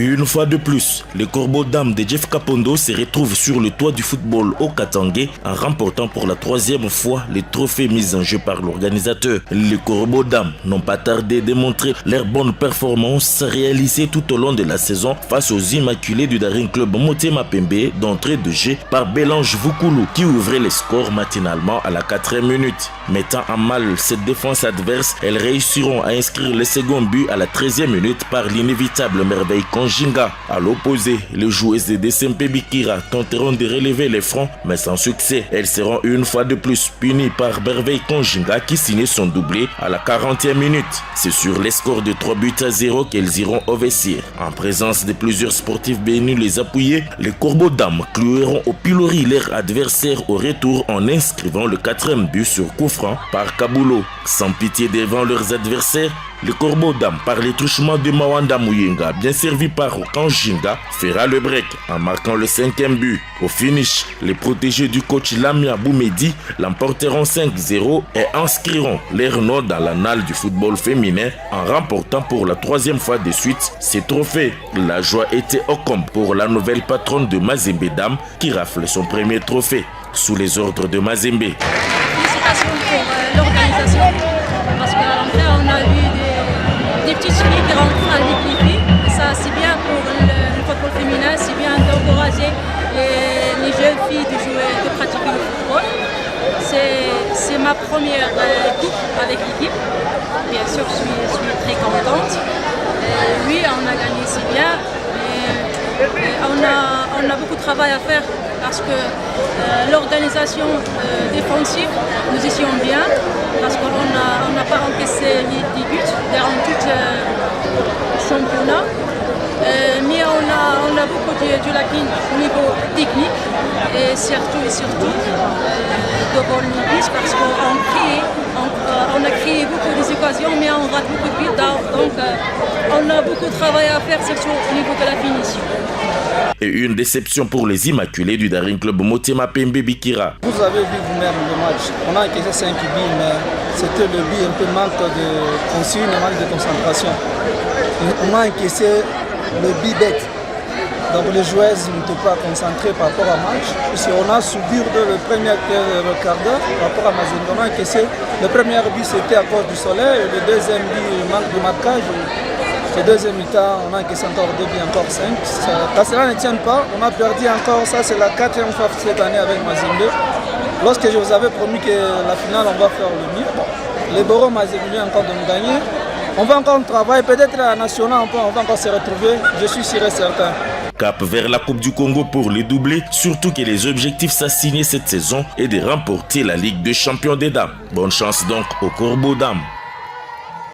Une fois de plus, les Corbeaux d'âme de Jeff Kapondo se retrouvent sur le toit du football au Katangé en remportant pour la troisième fois les trophées mis en jeu par l'organisateur. Les Corbeaux d'âme n'ont pas tardé de montrer leur bonne performance réalisée tout au long de la saison face aux Immaculés du Daring Club Motema Pembe d'entrée de jeu par Bélange Vukulu qui ouvrait les scores matinalement à la 4e minute. Mettant en mal cette défense adverse, elles réussiront à inscrire le second but à la 13e minute par l'inévitable Merveille Konjinga. À l'opposé, les joueuses de DSMP Bikira tenteront de relever les fronts, mais sans succès. Elles seront une fois de plus punies par Merveille Konjinga qui signait son doublé à la 40e minute. C'est sur les scores de 3-0 qu'elles iront au vestiaire. En présence de plusieurs sportifs venus les appuyer, les Corbeaux d'âme cloueront au pilori leur adversaire au retour en inscrivant le 4e but sur coup franc par Kabulo. Sans pitié devant leurs adversaires, le Corbeau d'âme, par les truchements de Mawanda Mouyenga, bien servi par Kanjinga, fera le break en marquant le 5e but. Au finish, les protégés du coach Lamia Boumedi l'emporteront 5-0 et inscriront leur nom dans l'annale du football féminin en remportant pour la 3e fois de suite ces trophées. La joie était au comble pour la nouvelle patronne de Mazembe Dame qui rafle son premier trophée sous les ordres de Mazembe. Félicitations pour l'organisation parce qu'en on a eu des petites filles qui rentrent en Ligue filles. Et ça, c'est bien pour le football féminin, c'est bien d'encourager les jeunes filles de pratiquer le football. C'est ma première coupe avec l'équipe. Bien sûr, je suis très contente. Oui, on a gagné, c'est bien. On a beaucoup de travail à faire parce que l'organisation défensive, nous étions bien parce qu'on n'a pas encaissé des buts durant tout le championnat. Mais on a beaucoup de lacunes au niveau technique et surtout de volonté parce qu'on a créé beaucoup d'occasions mais on rate beaucoup de buts. Donc on a beaucoup de travail à faire surtout au niveau de la finition. Et une déception pour les Immaculés du Daring Club Motema Pembe Bikira. Vous avez vu vous-même le match. On a encaissé 5 buts, mais c'était le but un peu manque de consigne, manque de concentration. On a encaissé le but bête. Donc les joueuses n'étaient pas concentrées par rapport au match. On a subi le premier quart d'heure par rapport à Mazembe. On a encaissé. Le premier but c'était à cause du soleil, le deuxième but manque de marquage. Le deuxième mi-temps, on a encaissé encore 2 buts, encore 5. Cela ne tient pas, on a perdu encore, ça c'est la 4e fois cette année avec Mazembe. Lorsque je vous avais promis que la finale, on va faire le mieux. Bon, les Boros Mazembe viennent encore de nous gagner. On va encore travailler, peut-être à la nationale, on va encore se retrouver, je suis sûr et certain. Cap vers la Coupe du Congo pour les doubler, surtout que les objectifs s'assignaient cette saison est de remporter la Ligue des champions des dames. Bonne chance donc aux Corbeaux d'âme.